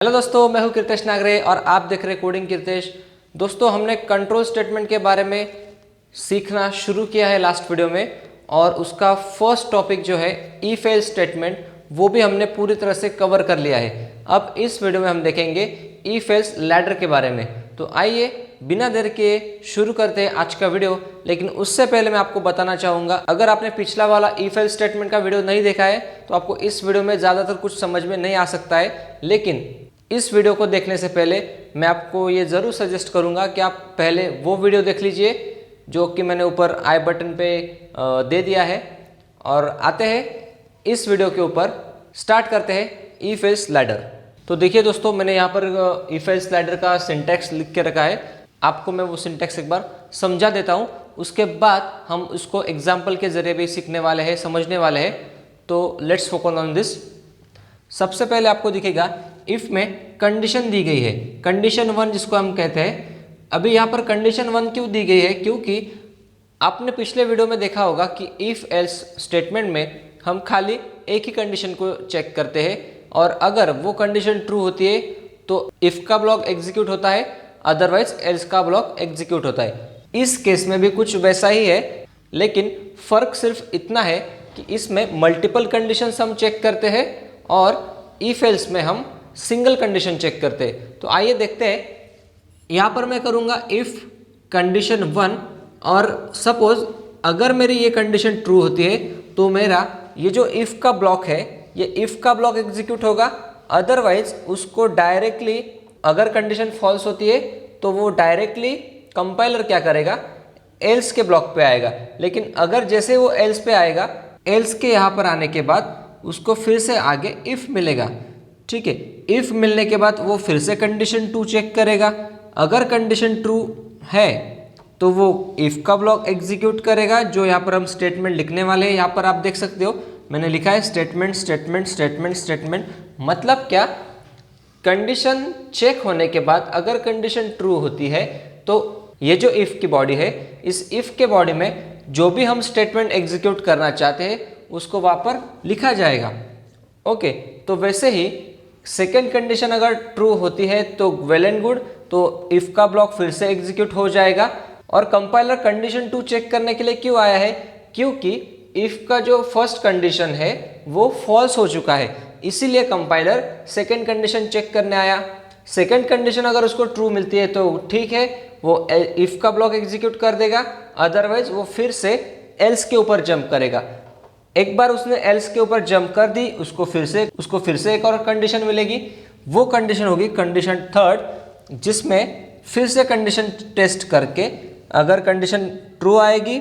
Hello दोस्तों, मैं हूं कीर्तेश नागरे और आप देख रहे हैं कोडिंग कीर्तेश। दोस्तों, हमने कंट्रोल स्टेटमेंट के बारे में सीखना शुरू किया है लास्ट वीडियो में, और उसका फर्स्ट टॉपिक जो है इफ एल्स स्टेटमेंट, वो भी हमने पूरी तरह से कवर कर लिया है। अब इस वीडियो में हम देखेंगे इफ एल्स लैडर के बारे में। तो आइए बिना देर के शुरू करते हैं आज का वीडियो। लेकिन उससे पहले मैं आपको बताना चाहूँगा, अगर आपने पिछला वाला इफ एल्स स्टेटमेंट का वीडियो नहीं देखा है तो आपको इस वीडियो में ज़्यादातर कुछ समझ में नहीं आ सकता है। लेकिन इस वीडियो को देखने से पहले मैं आपको ये ज़रूर सजेस्ट करूंगा कि आप पहले वो वीडियो देख लीजिए जो कि मैंने ऊपर आई बटन पे दे दिया है। और आते हैं इस वीडियो के ऊपर, स्टार्ट करते हैं इफ एल्स लैडर। तो देखिए दोस्तों, मैंने यहाँ पर इफ एल्स लैडर का सिंटैक्स लिख के रखा है। आपको मैं वो सिंटैक्स एक बार समझा देता हूँ, उसके बाद हम उसको एग्जाम्पल के जरिए भी सीखने वाले हैं, समझने वाले हैं। तो लेट्स फोकस ऑन दिस। सबसे पहले आपको दिखेगा इफ में कंडीशन दी गई है, कंडीशन 1 जिसको हम कहते हैं। अभी यहाँ पर कंडीशन 1 क्यों दी गई है? क्योंकि आपने पिछले वीडियो में देखा होगा कि इफ एल्स स्टेटमेंट में हम खाली एक ही कंडीशन को चेक करते हैं, और अगर वो कंडीशन ट्रू होती है तो इफ का ब्लॉक एग्जीक्यूट होता है, अदरवाइज एल्स का ब्लॉक एग्जीक्यूट होता है। इस केस में भी कुछ वैसा ही है, लेकिन फर्क सिर्फ इतना है कि इसमें मल्टीपल कंडीशंस हम चेक करते हैं और इफ एल्स में हम सिंगल कंडीशन चेक करते हैं। तो आइए देखते हैं। यहाँ पर मैं करूँगा इफ कंडीशन 1, और सपोज अगर मेरी ये कंडीशन ट्रू होती है तो मेरा ये जो इफ का ब्लॉक है, ये इफ का ब्लॉक एग्जीक्यूट होगा। अदरवाइज उसको डायरेक्टली, अगर कंडीशन फॉल्स होती है तो वो डायरेक्टली कंपाइलर क्या करेगा, एल्स के ब्लॉक पे आएगा। लेकिन अगर जैसे वो एल्स पे आएगा, एल्स के यहाँ पर आने के बाद उसको फिर से आगे इफ मिलेगा। ठीक है, इफ मिलने के बाद वो फिर से कंडीशन 2 चेक करेगा। अगर कंडीशन ट्रू है तो वो इफ का ब्लॉक एग्जीक्यूट करेगा, जो यहाँ पर हम स्टेटमेंट लिखने वाले हैं। यहाँ पर आप देख सकते हो मैंने लिखा है स्टेटमेंट स्टेटमेंट स्टेटमेंट स्टेटमेंट। मतलब क्या, कंडीशन चेक होने के बाद अगर कंडीशन ट्रू होती है तो ये जो इफ की बॉडी है, इस इफ के बॉडी में जो भी हम स्टेटमेंट एग्जीक्यूट करना चाहते हैं उसको वहाँ पर लिखा जाएगा। ओके, तो वैसे ही सेकेंड कंडीशन अगर ट्रू होती है तो वेल एंड गुड, तो इफ का ब्लॉक फिर से एग्जीक्यूट हो जाएगा। और कंपाइलर कंडीशन 2 चेक करने के लिए क्यों आया है? क्योंकि इफ का जो फर्स्ट कंडीशन है वो फॉल्स हो चुका है, इसीलिए कंपाइलर सेकेंड कंडीशन चेक करने आया। सेकेंड कंडीशन अगर उसको ट्रू मिलती है तो ठीक है, वो इफ का ब्लॉक एग्जीक्यूट कर देगा। अदरवाइज वो फिर से एल्स के ऊपर जंप करेगा। एक बार उसने एल्स के ऊपर जंप कर दी, उसको फिर से एक और कंडीशन मिलेगी। वो कंडीशन होगी कंडीशन 3, जिसमें फिर से कंडीशन टेस्ट करके अगर कंडीशन ट्रू आएगी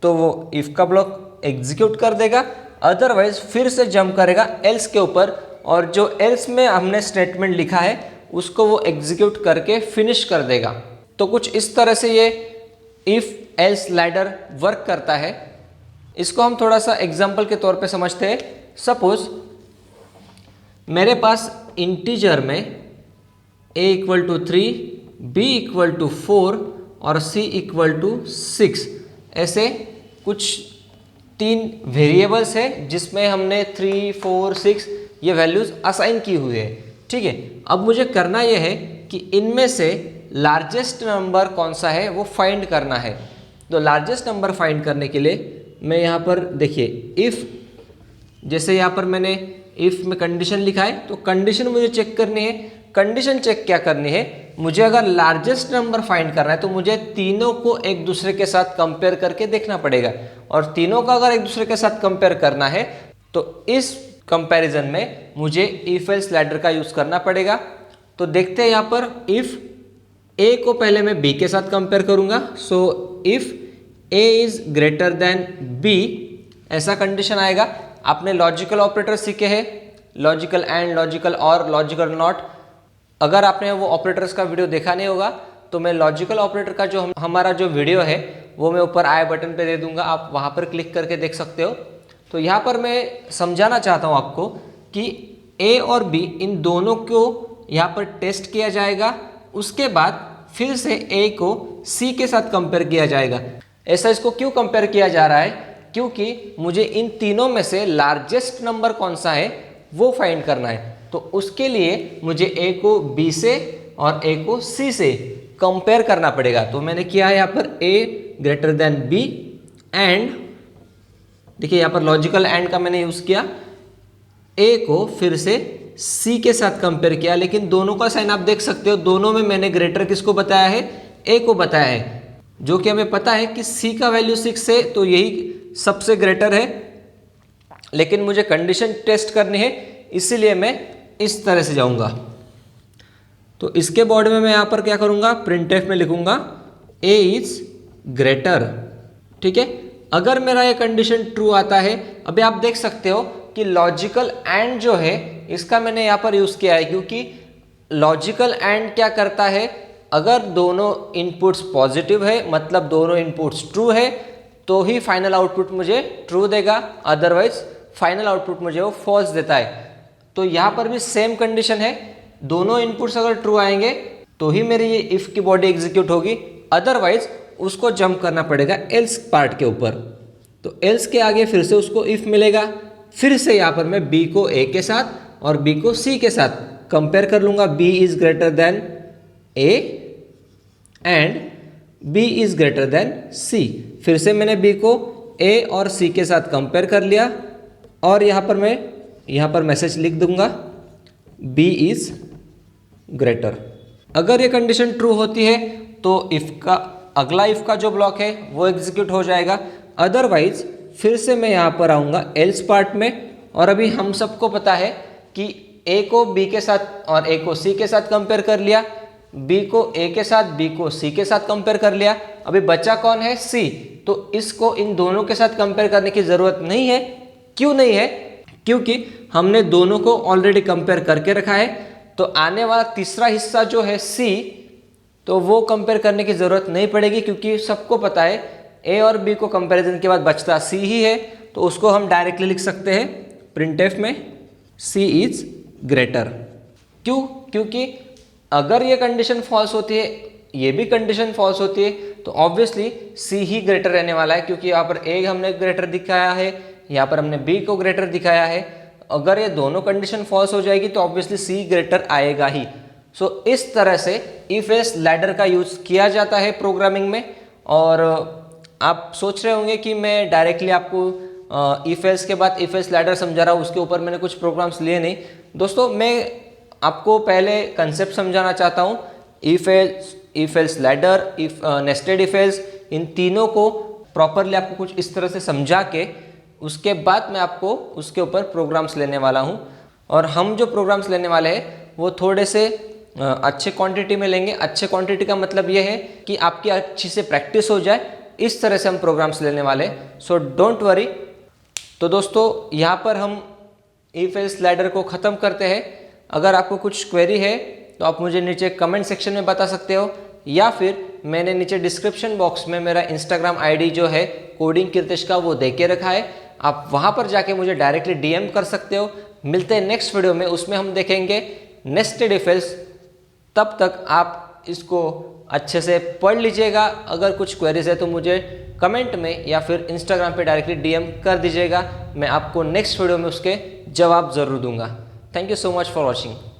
तो वो इफ का ब्लॉक एग्जीक्यूट कर देगा। अदरवाइज फिर से जंप करेगा एल्स के ऊपर, और जो एल्स में हमने स्टेटमेंट लिखा है उसको वो एग्जीक्यूट करके फिनिश कर देगा। तो कुछ इस तरह से ये इफ एल्स लैडर वर्क करता है। इसको हम थोड़ा सा एग्जाम्पल के तौर पे समझते हैं। सपोज मेरे पास इंटीजर में a = 3, b = 4 और c = 6, ऐसे कुछ 3 वेरिएबल्स है जिसमें हमने 3, 4, 6 ये वैल्यूज असाइन की हुई है। ठीक है, अब मुझे करना यह है कि इनमें से लार्जेस्ट नंबर कौन सा है वो फाइंड करना है। तो लार्जेस्ट नंबर फाइंड करने के लिए मैं यहाँ पर देखिए, इफ़, जैसे यहाँ पर मैंने इफ़ में कंडीशन लिखा है तो कंडीशन मुझे चेक करनी है। कंडीशन चेक क्या करनी है, मुझे अगर लार्जेस्ट नंबर फाइंड करना है तो मुझे तीनों को एक दूसरे के साथ कंपेयर करके देखना पड़ेगा। और तीनों का अगर एक दूसरे के साथ कंपेयर करना है तो इस कंपैरिजन में मुझे इफ एल्स लैडर का यूज़ करना पड़ेगा। तो देखते हैं यहाँ पर, इफ़ ए को पहले मैं बी के साथ कंपेयर करूँगा। So if a is greater then b, ऐसा कंडीशन आएगा। आपने लॉजिकल ऑपरेटर सीखे हैं, लॉजिकल एंड, लॉजिकल और, लॉजिकल नॉट। अगर आपने वो ऑपरेटर्स का वीडियो देखा नहीं होगा तो मैं लॉजिकल ऑपरेटर का जो हमारा जो वीडियो है वो मैं ऊपर आई बटन पे दे दूंगा, आप वहाँ पर क्लिक करके देख सकते हो। तो यहाँ पर मैं समझाना चाहता हूँ आपको कि a और b इन दोनों को यहाँ पर टेस्ट किया जाएगा। उसके बाद फिर से a को c के साथ कंपेयर किया जाएगा। ऐसा इसको क्यों कंपेयर किया जा रहा है? क्योंकि मुझे इन तीनों में से लार्जेस्ट नंबर कौन सा है वो फाइंड करना है। तो उसके लिए मुझे ए को बी से और ए को सी से कंपेयर करना पड़ेगा। तो मैंने किया है यहाँ पर ए ग्रेटर देन बी एंड देखिए यहाँ पर लॉजिकल एंड का मैंने यूज़ किया, ए को फिर से सी के साथ कंपेयर किया, लेकिन दोनों का साइन आप देख सकते हो, दोनों में मैंने ग्रेटर किसको बताया है, ए को बताया है, जो कि हमें पता है कि सी का वैल्यू 6 है तो यही सबसे ग्रेटर है। लेकिन मुझे कंडीशन टेस्ट करनी है, इसीलिए मैं इस तरह से जाऊंगा। तो इसके बॉडी में मैं यहाँ पर क्या करूँगा, प्रिंटफ में लिखूंगा ए इज ग्रेटर। ठीक है, अगर मेरा ये कंडीशन ट्रू आता है, अभी आप देख सकते हो कि लॉजिकल एंड जो है इसका मैंने यहाँ पर यूज़ किया है, क्योंकि लॉजिकल एंड क्या करता है, अगर दोनों इनपुट्स पॉजिटिव है मतलब दोनों इनपुट्स ट्रू है तो ही फाइनल आउटपुट मुझे ट्रू देगा, अदरवाइज फाइनल आउटपुट मुझे वो फॉल्स देता है। तो यहाँ पर भी सेम कंडीशन है, दोनों इनपुट्स अगर ट्रू आएंगे तो ही मेरी ये इफ की बॉडी एग्जीक्यूट होगी, अदरवाइज उसको जंप करना पड़ेगा एल्स पार्ट के ऊपर। तो एल्स के आगे फिर से उसको इफ मिलेगा, फिर से यहाँ पर मैं बी को ए के साथ और बी को सी के साथ कंपेयर कर लूँगा, B is greater than A and B is greater than C. फिर से मैंने बी को ए और सी के साथ कंपेयर कर लिया और यहाँ पर मैं यहाँ पर मैसेज लिख दूंगा बी इज ग्रेटर। अगर ये कंडीशन ट्रू होती है तो इफ का अगला इफ का जो ब्लॉक है वो एग्जीक्यूट हो जाएगा, अदरवाइज फिर से मैं यहाँ पर आऊँगा एल्स पार्ट में। और अभी हम सबको पता है कि ए को बी के साथ और ए को सी के साथ कंपेयर कर लिया, बी को ए के साथ बी को सी के साथ कंपेयर कर लिया, अभी बचा कौन है, सी। तो इसको इन दोनों के साथ कंपेयर करने की ज़रूरत नहीं है। क्यों नहीं है, क्योंकि हमने दोनों को ऑलरेडी कंपेयर करके रखा है। तो आने वाला तीसरा हिस्सा जो है सी, तो वो कंपेयर करने की ज़रूरत नहीं पड़ेगी, क्योंकि सबको पता है ए और बी को कंपैरिजन के बाद बचता सी ही है। तो उसको हम डायरेक्टली लिख सकते हैं प्रिंटफ में सी इज ग्रेटर। क्यों, क्योंकि अगर ये कंडीशन फॉल्स होती है, ये भी कंडीशन फॉल्स होती है, तो ऑब्वियसली सी ही ग्रेटर रहने वाला है, क्योंकि यहाँ पर ए हमने ग्रेटर दिखाया है, यहाँ पर हमने बी को ग्रेटर दिखाया है। अगर ये दोनों कंडीशन फॉल्स हो जाएगी तो ऑब्वियसली सी ग्रेटर आएगा ही। सो इस तरह से इफ एल्स लैडर का यूज़ किया जाता है प्रोग्रामिंग में। और आप सोच रहे होंगे कि मैं डायरेक्टली आपको इफ एल्स के बाद इफ एल्स लैडर समझा रहा हूँ, उसके ऊपर मैंने कुछ प्रोग्राम्स लिए नहीं। दोस्तों, मैं आपको पहले कंसेप्ट समझाना चाहता हूँ। If else ladder, if nested if else, इन तीनों को प्रॉपरली आपको कुछ इस तरह से समझा के उसके बाद मैं आपको उसके ऊपर प्रोग्राम्स लेने वाला हूँ। और हम जो प्रोग्राम्स लेने वाले हैं वो थोड़े से अच्छे क्वांटिटी में लेंगे। अच्छे क्वांटिटी का मतलब ये है कि आपकी अच्छी से प्रैक्टिस हो जाए, इस तरह से हम प्रोग्राम्स लेने वाले हैं। So don't worry. तो दोस्तों, यहाँ पर हम इफ एल्स लैडर को ख़त्म करते हैं। अगर आपको कुछ क्वेरी है तो आप मुझे नीचे कमेंट सेक्शन में बता सकते हो, या फिर मैंने नीचे डिस्क्रिप्शन बॉक्स में मेरा इंस्टाग्राम आईडी जो है कोडिंग कीर्तेश का वो दे के रखा है, आप वहाँ पर जाके मुझे डायरेक्टली डीएम कर सकते हो। मिलते हैं नेक्स्ट वीडियो में, उसमें हम देखेंगे नेस्टेड इफ एल्स। तब तक आप इसको अच्छे से पढ़ लीजिएगा। अगर कुछ क्वेरीज है तो मुझे कमेंट में या फिर इंस्टाग्राम पे डायरेक्टली डीएम कर दीजिएगा, मैं आपको नेक्स्ट वीडियो में उसके जवाब ज़रूर दूंगा। Thank you so much for watching.